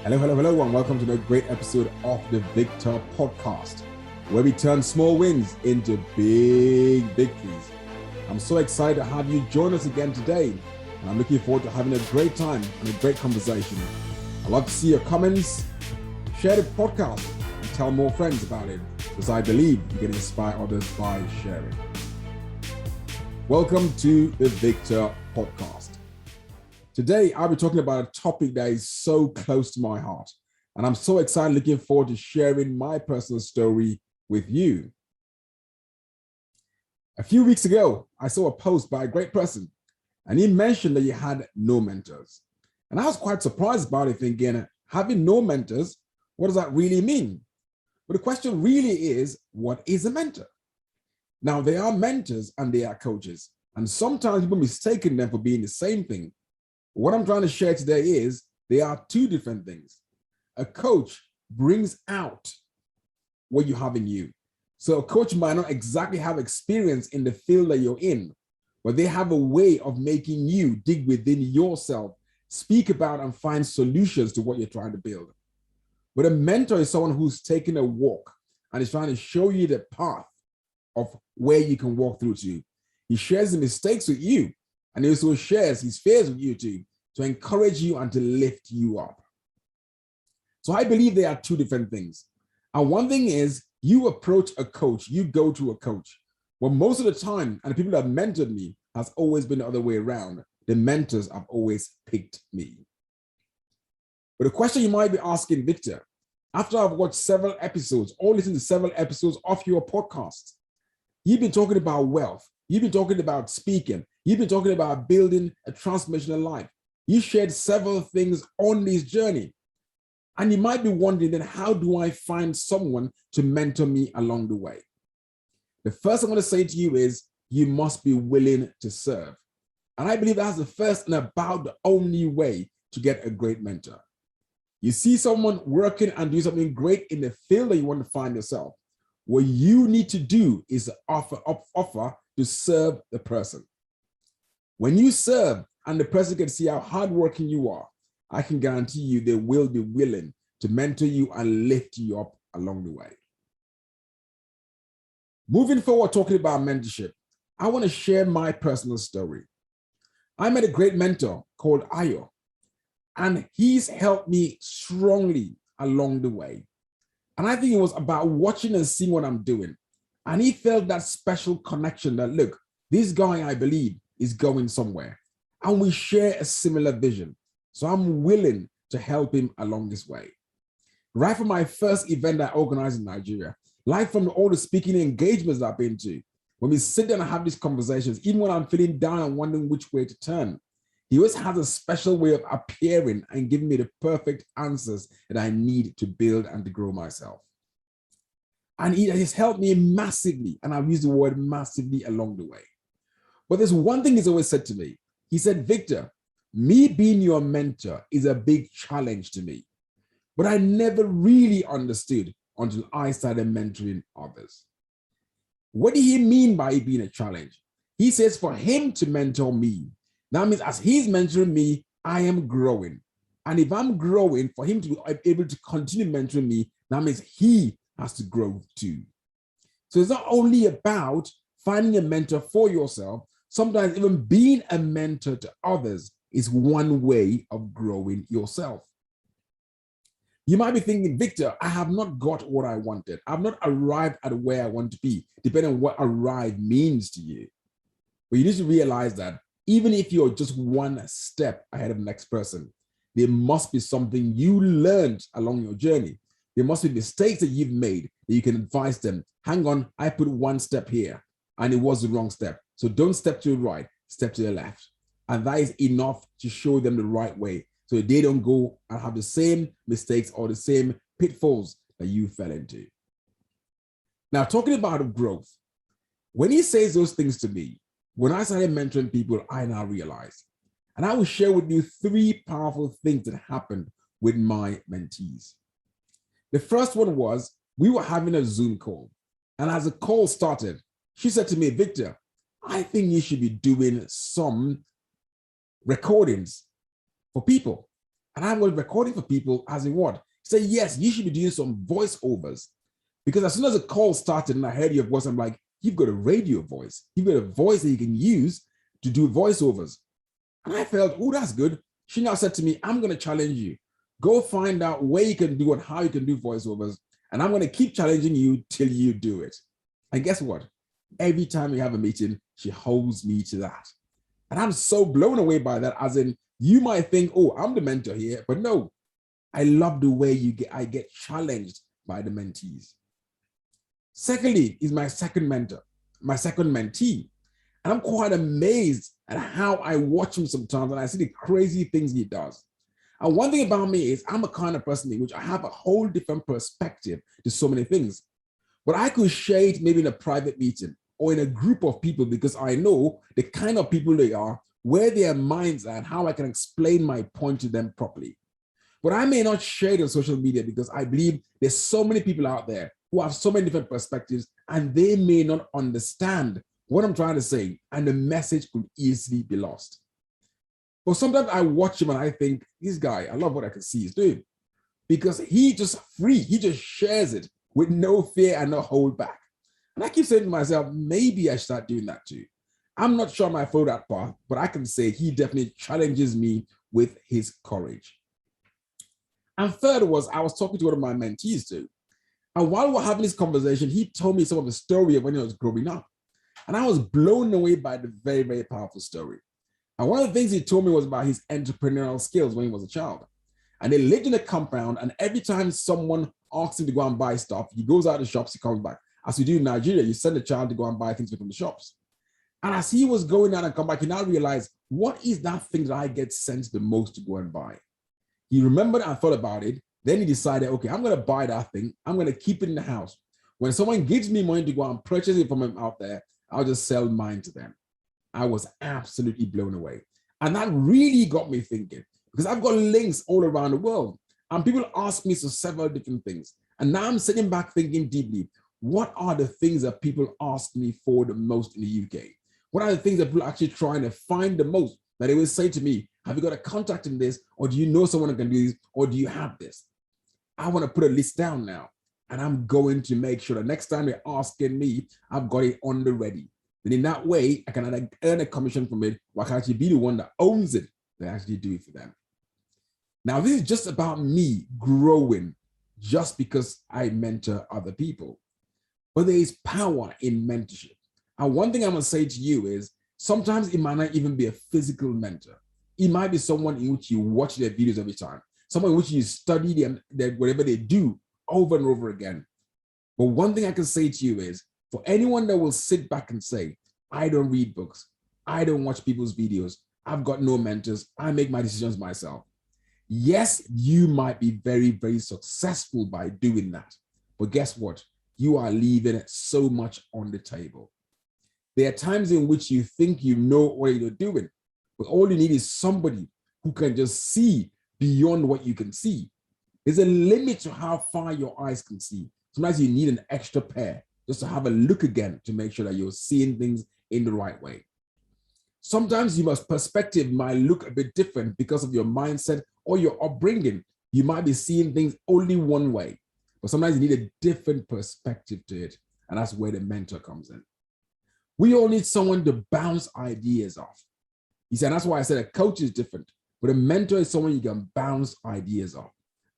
Hello, hello, hello, and welcome to the great episode of the Victor Podcast, where we turn small wins into big victories. I'm so excited to have you join us again today, and I'm looking forward to having a great time and a great conversation. I'd love to see your comments, share the podcast, and tell more friends about it, because I believe you can inspire others by sharing. Welcome to the Victor Podcast. Today, I'll be talking about a topic that is so close to my heart, and I'm so excited, looking forward to sharing my personal story with you. A few weeks ago, I saw a post by a great person, and he mentioned that he had no mentors. And I was quite surprised about it, thinking, having no mentors, what does that really mean? But the question really is, what is a mentor? Now, there are mentors and there are coaches, and sometimes people mistaken them for being the same thing. What I'm trying to share today is there are two different things. A coach brings out what you have in you. So a coach might not exactly have experience in the field that you're in, but they have a way of making you dig within yourself, speak about and find solutions to what you're trying to build. But a mentor is someone who's taking a walk and is trying to show you the path of where you can walk through to. He shares the mistakes with you, and he also shares his fears with you too, to encourage you and to lift you up. So I believe there are two different things. And one thing is, you approach a coach, you go to a coach. Well, most of the time, and the people that have mentored me has always been the other way around. The mentors have always picked me. But the question you might be asking, Victor, after I've watched several episodes or listened to several episodes of your podcast, you've been talking about wealth. You've been talking about speaking. You've been talking about building a transformational life. You shared several things on this journey. And you might be wondering, then how do I find someone to mentor me along the way? The first I'm going to say to you is, you must be willing to serve. And I believe that's the first and about the only way to get a great mentor. You see someone working and do something great in the field that you want to find yourself. What you need to do is offer to serve the person. When you serve and the person can see how hardworking you are, I can guarantee you they will be willing to mentor you and lift you up along the way. Moving forward, talking about mentorship, I want to share my personal story. I met a great mentor called Ayo, and he's helped me strongly along the way. And I think it was about watching and seeing what I'm doing. And he felt that special connection that, look, this guy, I believe, is going somewhere. And we share a similar vision. So I'm willing to help him along this way. Right from my first event I organized in Nigeria, like from all the speaking engagements that I've been to, when we sit down and have these conversations, even when I'm feeling down and wondering which way to turn, he always has a special way of appearing and giving me the perfect answers that I need to build and to grow myself. And he has helped me massively, and I've used the word massively along the way. But there's one thing he's always said to me. He said, Victor, me being your mentor is a big challenge to me. But I never really understood until I started mentoring others. What did he mean by it being a challenge? He says for him to mentor me, that means as he's mentoring me, I am growing. And if I'm growing, for him to be able to continue mentoring me, that means he has to grow too. So it's not only about finding a mentor for yourself, sometimes even being a mentor to others is one way of growing yourself. You might be thinking, Victor, I have not got what I wanted. I've not arrived at where I want to be, depending on what arrive means to you. But you need to realize that even if you're just one step ahead of the next person, there must be something you learned along your journey. There must be mistakes that you've made that you can advise them. Hang on, I put one step here and it was the wrong step. So don't step to the right, step to the left. And that is enough to show them the right way, so they don't go and have the same mistakes or the same pitfalls that you fell into. Now, talking about growth, when he says those things to me, when I started mentoring people, I now realized, and I will share with you 3 powerful things that happened with my mentees. The first one was, we were having a Zoom call. And as the call started, she said to me, Victor, I think you should be doing some recordings for people. And I was recording for people as in what? Say, yes, you should be doing some voiceovers. Because as soon as the call started and I heard your voice, I'm like, you've got a radio voice. You've got a voice that you can use to do voiceovers. And I felt, oh, that's good. She now said to me, I'm going to challenge you. Go find out where you can do and how you can do voiceovers. And I'm going to keep challenging you till you do it. And guess what? Every time we have a meeting, she holds me to that. And I'm so blown away by that, as in, you might think, oh, I'm the mentor here, but no, I love the way I get challenged by the mentees. Secondly, is my second mentor, my second mentee. And I'm quite amazed at how I watch him sometimes and I see the crazy things he does. And one thing about me is I'm a kind of person in which I have a whole different perspective to so many things. But I could share it maybe in a private meeting or in a group of people because I know the kind of people they are, where their minds are, and how I can explain my point to them properly. But I may not share it on social media because I believe there's so many people out there who have so many different perspectives and they may not understand what I'm trying to say, and the message could easily be lost. But sometimes I watch him and I think, this guy, I love what I can see he's doing, because he just free, he just shares it with no fear and no hold back. And I keep saying to myself, maybe I should start doing that too. I'm not sure I might follow that path, but I can say he definitely challenges me with his courage. And third was, I was talking to one of my mentees too. And while we were having this conversation, he told me some of the story of when he was growing up. And I was blown away by the very, very powerful story. And one of the things he told me was about his entrepreneurial skills when he was a child. And they lived in a compound, and every time someone asks him to go and buy stuff, he goes out of the shops, he comes back. As we do in Nigeria, you send a child to go and buy things from the shops. And as he was going out and come back, he now realized, what is that thing that I get sent the most to go and buy? He remembered and thought about it. Then he decided, okay, I'm going to buy that thing. I'm going to keep it in the house. When someone gives me money to go and purchase it from him out there, I'll just sell mine to them. I was absolutely blown away. And that really got me thinking, because I've got links all around the world and people ask me several different things. And now I'm sitting back thinking deeply, what are the things that people ask me for the most in the UK? What are the things that people are actually trying to find the most? That they will say to me, have you got a contact in this? Or do you know someone who can do this? Or do you have this? I want to put a list down now. And I'm going to make sure that next time they're asking me, I've got it on the ready. Then in that way, I can earn a commission from it, or I can actually be the one that owns it, that actually do it for them. Now, this is just about me growing just because I mentor other people. But there is power in mentorship. And one thing I'm going to say to you is, sometimes it might not even be a physical mentor. It might be someone in which you watch their videos every time, someone in which you study them, whatever they do over and over again. But one thing I can say to you is, for anyone that will sit back and say, I don't read books, I don't watch people's videos, I've got no mentors, I make my decisions myself. Yes, you might be very, very successful by doing that. But guess what? You are leaving so much on the table. There are times in which you think you know what you're doing, but all you need is somebody who can just see beyond what you can see. There's a limit to how far your eyes can see. Sometimes you need an extra pair just to have a look again to make sure that you're seeing things in the right way. Sometimes your perspective might look a bit different because of your mindset or your upbringing. You might be seeing things only one way, but sometimes you need a different perspective to it. And that's where the mentor comes in. We all need someone to bounce ideas off. He said, that's why I said a coach is different, but a mentor is someone you can bounce ideas off.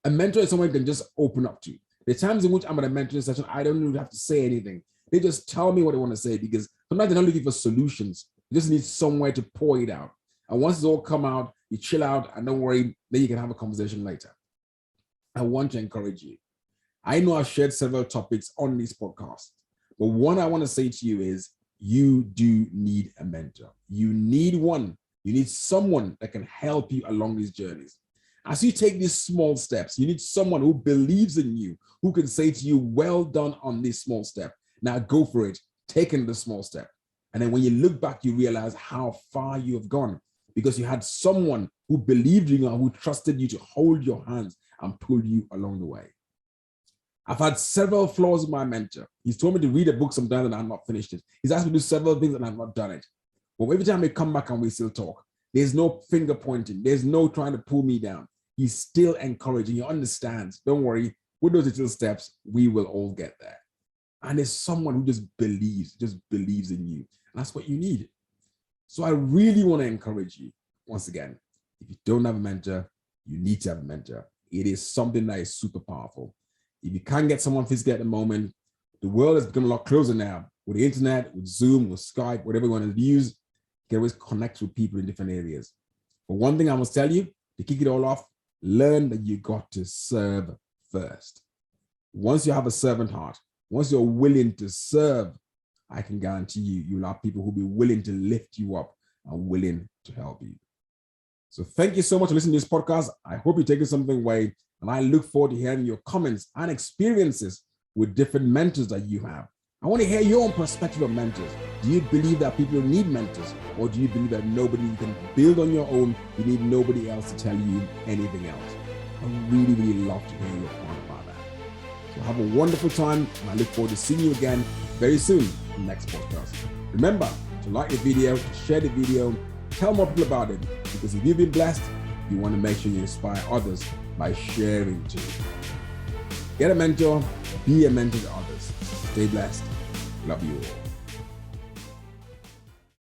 A mentor is someone you can just open up to. The times in which I'm at a mentoring session, I don't even have to say anything. They just tell me what they want to say, because sometimes they're not looking for solutions. You just need somewhere to pour it out. And once it's all come out, you chill out and don't worry, then you can have a conversation later. I want to encourage you. I know I've shared several topics on this podcast, but one I want to say to you is, you do need a mentor. You need one. You need someone that can help you along these journeys. As you take these small steps, you need someone who believes in you, who can say to you, well done on this small step. Now go for it, take in the small step. And then when you look back, you realize how far you have gone, because you had someone who believed in you and who trusted you to hold your hands and pull you along the way. I've had several flaws with my mentor. He's told me to read a book sometimes and I've not finished it. He's asked me to do several things and I've not done it. But every time we come back and we still talk, there's no finger pointing. There's no trying to pull me down. he's still encouraging. You understand, don't worry, with those little steps, we will all get there. And it's someone who just believes in you. And that's what you need. So I really want to encourage you, once again, if you don't have a mentor, you need to have a mentor. It is something that is super powerful. If you can't get someone physically at the moment, the world has become a lot closer now. With the internet, with Zoom, with Skype, whatever you want to use, you can always connect with people in different areas. But one thing I must tell you, to kick it all off, learn that you got to serve first. Once you have a servant heart, once you're willing to serve, I can guarantee you, you'll have people who'll be willing to lift you up and willing to help you. So thank you so much for listening to this podcast. I hope you're taking something away, and I look forward to hearing your comments and experiences with different mentors that you have. I want to hear your own perspective of mentors. Do you believe that people need mentors, or do you believe that nobody can build on your own? You need nobody else to tell you anything else. I really, really love to hear your point about that. So have a wonderful time, and I look forward to seeing you again very soon in the next podcast. Remember to like the video, to share the video, tell more people about it, because if you've been blessed, you want to make sure you inspire others by sharing too. Get a mentor, be a mentor to others. Stay blessed. Love you all.